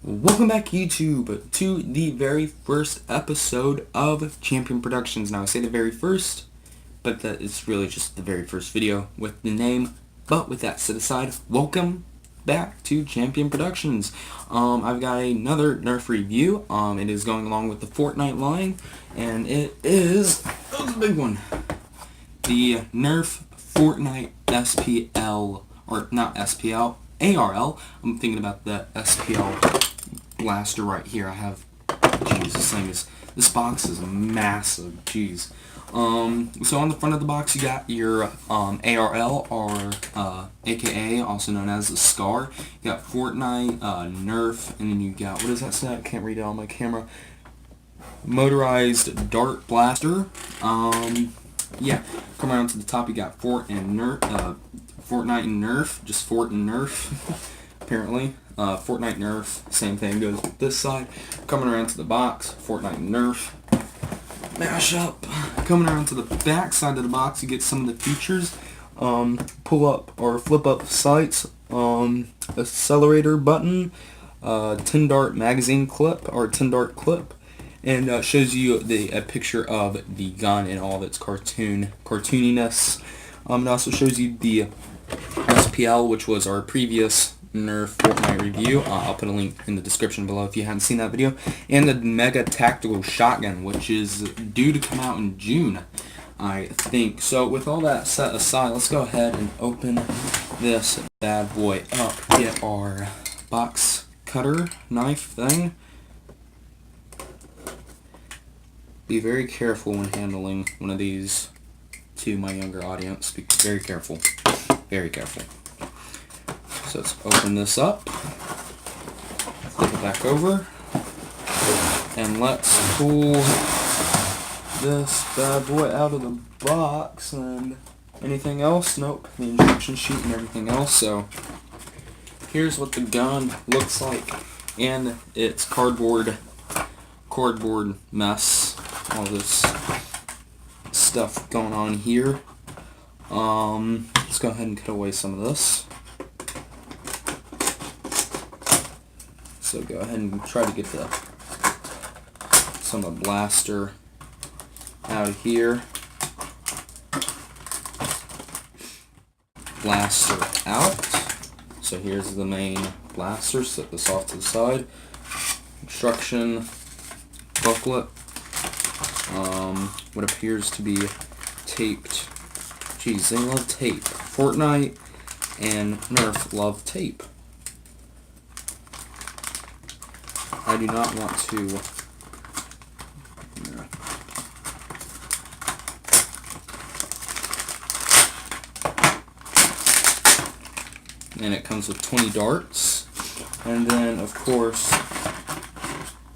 Welcome back, YouTube, to the very first episode of Champion Productions. Now, I say the very first, but that is really just the very first video with the name. But with that set aside, welcome back to Champion Productions. I've got another Nerf review. It is going along with the Fortnite line, and it is a big one. The Nerf Fortnite SPL, or not SPL, ARL. I'm thinking about the SPL blaster right here. I have, jeez, this box is massive, jeez. So on the front of the box you got your ARL, or aka also known as the SCAR. You got Fortnite, Nerf, and then you got, what does that say? I can't read it on my camera. Motorized dart blaster. Yeah, come around to the top, you got Fortnite and Nerf, just Fort and Nerf, apparently. Fortnite Nerf, same thing goes with this side. Coming around to the box, Fortnite Nerf mashup. Coming around to the back side of the box, you get some of the features. Pull up or flip up sights, accelerator button, 10 dart magazine clip, or 10 dart clip, and shows you a picture of the gun in all of its cartooniness. It also shows you the SPL, which was our previous Nerf Fortnite review. I'll put a link in the description below if you haven't seen that video. And the Mega Tactical Shotgun, which is due to come out in June, I think. So with all that set aside, let's go ahead and open this bad boy up. Get our box cutter knife thing. Be very careful when handling one of these to my younger audience. Be very careful. Very careful. So let's open this up, flip it back over, and let's pull this bad boy out of the box. And anything else? Nope. The instruction sheet and everything else. So here's what the gun looks like in its cardboard mess. All this stuff going on here. Let's go ahead and cut away some of this. So go ahead and try to get some of the blaster out of here. Blaster out. So here's the main blaster. Set this off to the side. Instruction booklet. What appears to be taped. Jeez, they love tape. Fortnite and Nerf love tape. I do not want to. And it comes with 20 darts. And then, of course,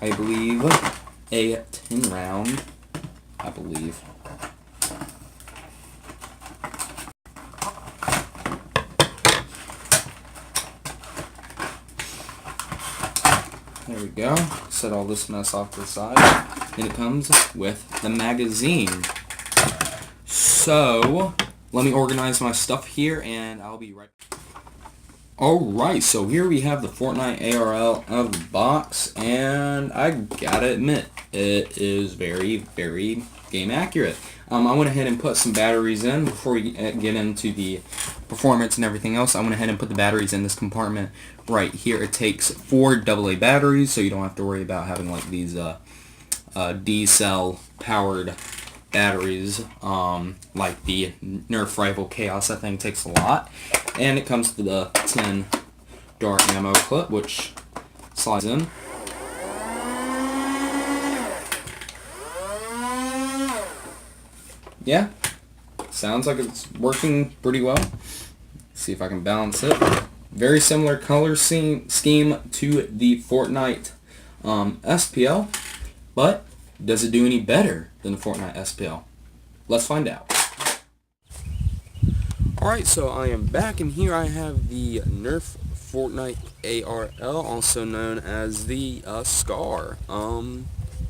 I believe a 10 round. I believe. There we go. Set all this mess off to the side. And it comes with the magazine. So, let me organize my stuff here and I'll be right back. Alright, so here we have the Fortnite ARL out of the box, and I gotta admit, it is very, very game accurate. I went ahead and put some batteries in before we get into the performance and everything else. I went ahead and put the batteries in this compartment right here. It takes 4 AA batteries, so you don't have to worry about having like these D-cell powered batteries like the Nerf Rifle Chaos. That thing takes a lot. And it comes to the 10 dart ammo clip, which slides in. Yeah, sounds like it's working pretty well. See if I can balance it. Very similar color scheme to the Fortnite SPL, but does it do any better than the Fortnite SPL? Let's find out. Alright, so I am back, and here I have the Nerf Fortnite ARL, also known as the SCAR.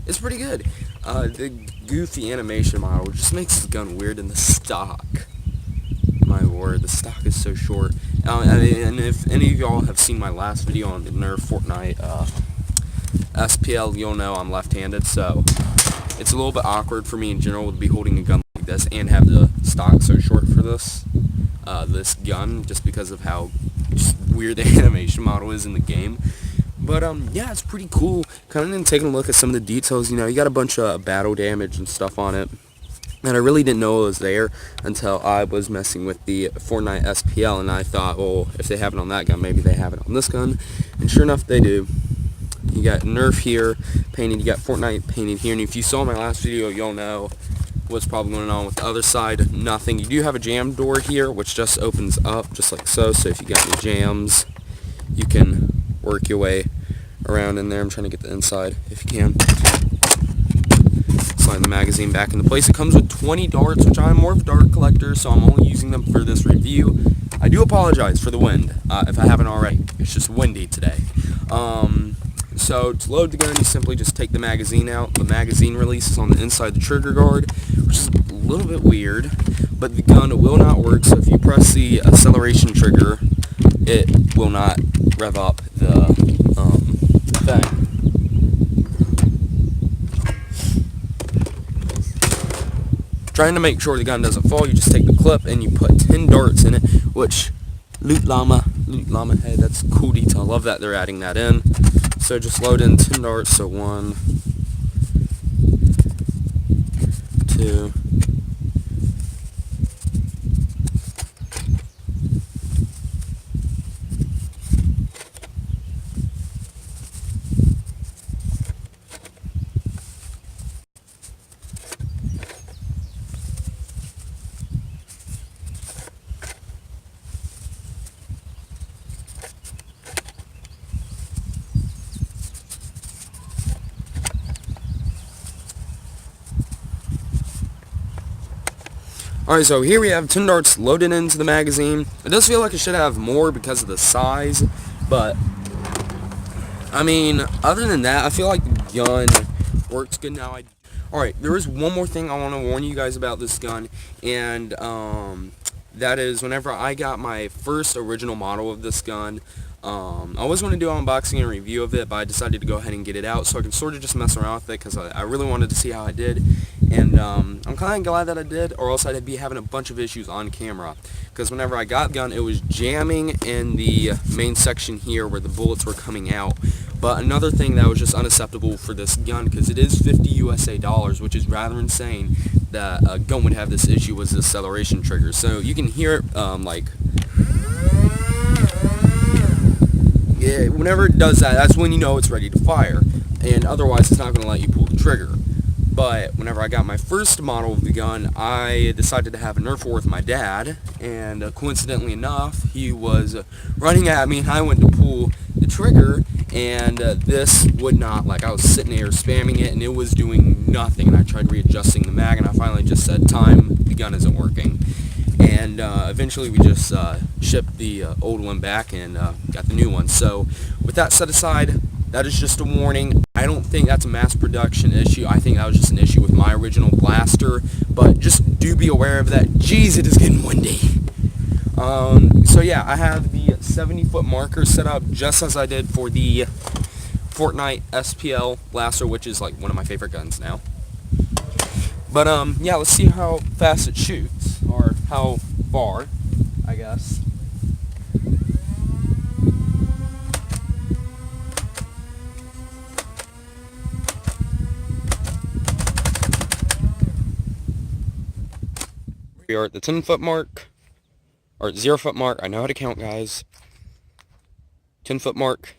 It's pretty good. The goofy animation model just makes the gun weird, and the stock. My lord, the stock is so short. And if any of y'all have seen my last video on the Nerf Fortnite SPL, you'll know I'm left-handed, so it's a little bit awkward for me in general to be holding a gun like this and have the stock so short for this gun, just because of how just weird the animation model is in the game. But yeah, it's pretty cool. Coming and taking a look at some of the details. You know, you got a bunch of battle damage and stuff on it, and I really didn't know it was there until I was messing with the Fortnite SPL, and I thought, well, if they have it on that gun, maybe they have it on this gun. And sure enough, they do. You got Nerf here painted, you got Fortnite painted here, and if you saw my last video, you'll know what's probably going on with the other side. Nothing. You do have a jam door here, which just opens up just like so, so if you got any jams, you can work your way around in there. I'm trying to get the inside if you can. Slide the magazine back into place. It comes with 20 darts, which I'm more of a dart collector, so I'm only using them for this review. I do apologize for the wind, if I haven't already. It's just windy today. So to load the gun, you simply just take the magazine out. The magazine release is on the inside the trigger guard, which is a little bit weird, but the gun will not work, so if you press the acceleration trigger, it will not rev up the thing. Trying to make sure the gun doesn't fall, you just take the clip and you put 10 darts in it, which loot llama head, that's a cool detail. I love that they're adding that in. So just load in 10 darts, so 1, 2, Alright, so here we have 10 darts loaded into the magazine. It does feel like it should have more because of the size, but I mean, other than that, I feel like the gun works good now. Alright, there is one more thing I want to warn you guys about this gun, and that is whenever I got my first original model of this gun, I was going to do an unboxing and review of it, but I decided to go ahead and get it out so I can sort of just mess around with it because I really wanted to see how I did. And I'm kind of glad that I did, or else I'd be having a bunch of issues on camera. Because whenever I got the gun, it was jamming in the main section here where the bullets were coming out. But another thing that was just unacceptable for this gun, because it is 50 USA dollars, which is rather insane that a gun would have this issue, was the acceleration trigger. So you can hear it like... yeah, whenever it does that, that's when you know it's ready to fire. And otherwise, it's not going to let you pull the trigger. But whenever I got my first model of the gun, I decided to have a Nerf war with my dad, and coincidentally enough, he was running at me, and I went to pull the trigger, and this would not, like, I was sitting there spamming it, and it was doing nothing, and I tried readjusting the mag, and I finally just said, time, the gun isn't working. And eventually we just shipped the old one back and got the new one. So with that set aside, that is just a warning. I don't think that's a mass production issue. I think that was just an issue with my original blaster. But just do be aware of that. Jeez, it is getting windy. So yeah, I have the 70-foot marker set up just as I did for the Fortnite SPL blaster, which is like one of my favorite guns now. But yeah, let's see how fast it shoots, or how far, I guess. We are at the 10-foot mark, or 0-foot mark. I know how to count, guys. 10-foot mark.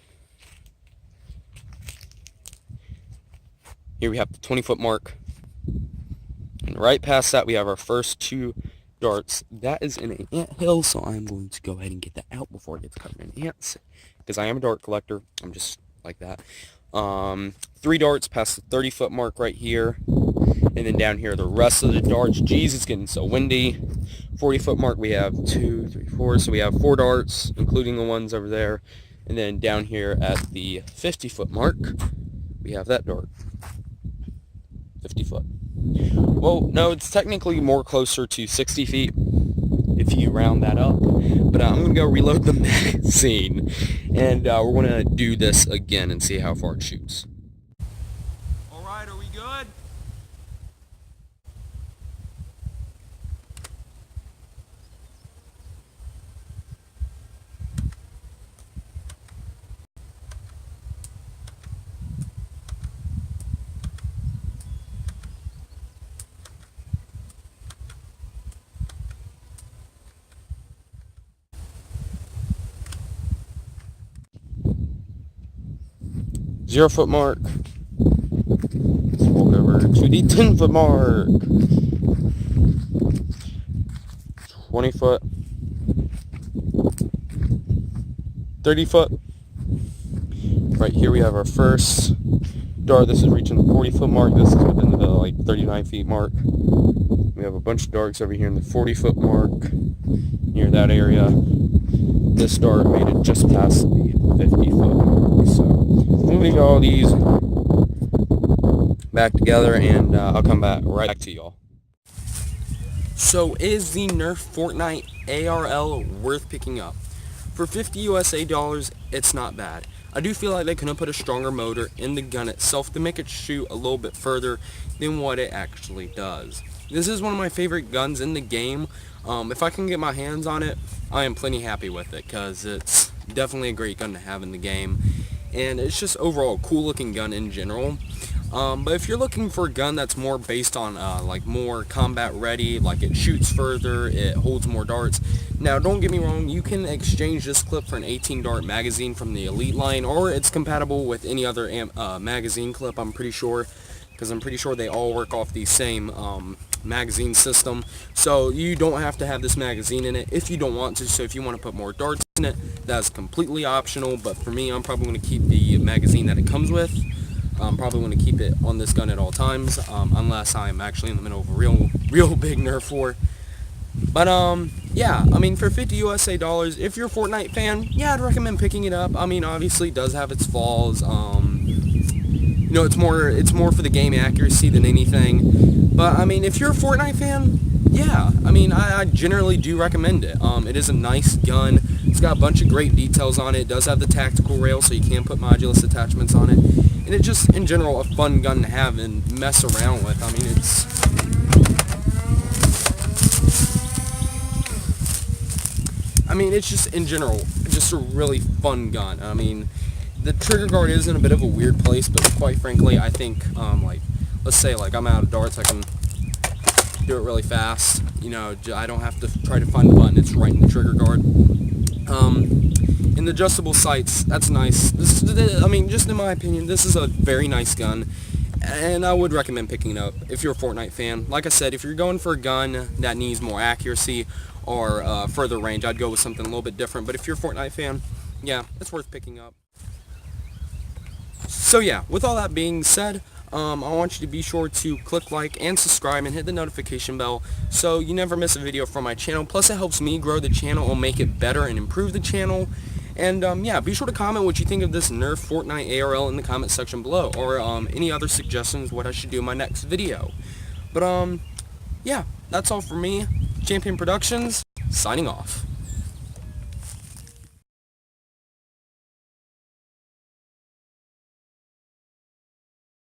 Here we have the 20-foot mark. And right past that, we have our first 2 darts. That is in an anthill, so I'm going to go ahead and get that out before it gets covered in ants, because I am a dart collector. I'm just like that. 3 darts past the 30-foot mark right here, and then down here the rest of the darts. Jeez, it's getting so windy. 40-foot mark, we have 2, 3, 4, so we have 4 darts, including the ones over there. And then down here at the 50-foot mark, we have that dart. 50 foot. Well, no, it's technically more closer to 60 feet. if you round that up. But I'm going to go reload the magazine, and we're going to do this again and see how far it shoots. Alright, are we good? .0-foot mark. Let's walk over to the 10-foot mark. 20-foot. 30-foot. Right here we have our first dart. This is reaching the 40-foot mark. This is within the like 39 feet mark. We have a bunch of darts over here in the 40-foot mark near that area. This dart made it just past the 50-foot mark. So moving all these back together, and I'll come back right back to y'all. So is the Nerf Fortnite ARL worth picking up? For 50 USA dollars, it's not bad. I do feel like they could have put a stronger motor in the gun itself to make it shoot a little bit further than what it actually does. This is one of my favorite guns in the game. If I can get my hands on it, I am plenty happy with it, because it's definitely a great gun to have in the game. And it's just overall a cool looking gun in general. But if you're looking for a gun that's more based on like more combat ready, like it shoots further, it holds more darts. Now don't get me wrong, you can exchange this clip for an 18 dart magazine from the Elite line, or it's compatible with any other magazine clip, I'm pretty sure, because I'm pretty sure they all work off the same magazine system. So you don't have to have this magazine in it if you don't want to. So if you want to put more darts in it, that's completely optional. But for me, I'm probably going to keep the magazine that it comes with. I'm probably going to keep it on this gun at all times, unless I'm actually in the middle of a real big Nerf war. But yeah, I mean, for 50 USA dollars, if you're a Fortnite fan, yeah, I'd recommend picking it up. I mean, obviously it does have its flaws. You know, it's more for the game accuracy than anything. But I mean, if you're a Fortnite fan, yeah, I mean, I generally do recommend it. It is a nice gun. It's got a bunch of great details on it. It does have the tactical rail, so you can put modulus attachments on it. And it's just, in general, a fun gun to have and mess around with. I mean, it's just, in general, just a really fun gun. I mean, the trigger guard is in a bit of a weird place, but quite frankly, I think, like, let's say, like, I'm out of darts, I can do it really fast. You know, I don't have to try to find the button, it's right in the trigger guard. In the adjustable sights, that's nice. I mean, just in my opinion, this is a very nice gun, and I would recommend picking it up if you're a Fortnite fan. Like I said, if you're going for a gun that needs more accuracy or further range, I'd go with something a little bit different. But if you're a Fortnite fan, yeah, it's worth picking up. So yeah, with all that being said, I want you to be sure to click like and subscribe and hit the notification bell so you never miss a video from my channel. Plus it helps me grow the channel and make it better and improve the channel. And yeah, be sure to comment what you think of this Nerf Fortnite ARL in the comment section below, or any other suggestions what I should do in my next video. But yeah, that's all for me. Champion Productions, signing off.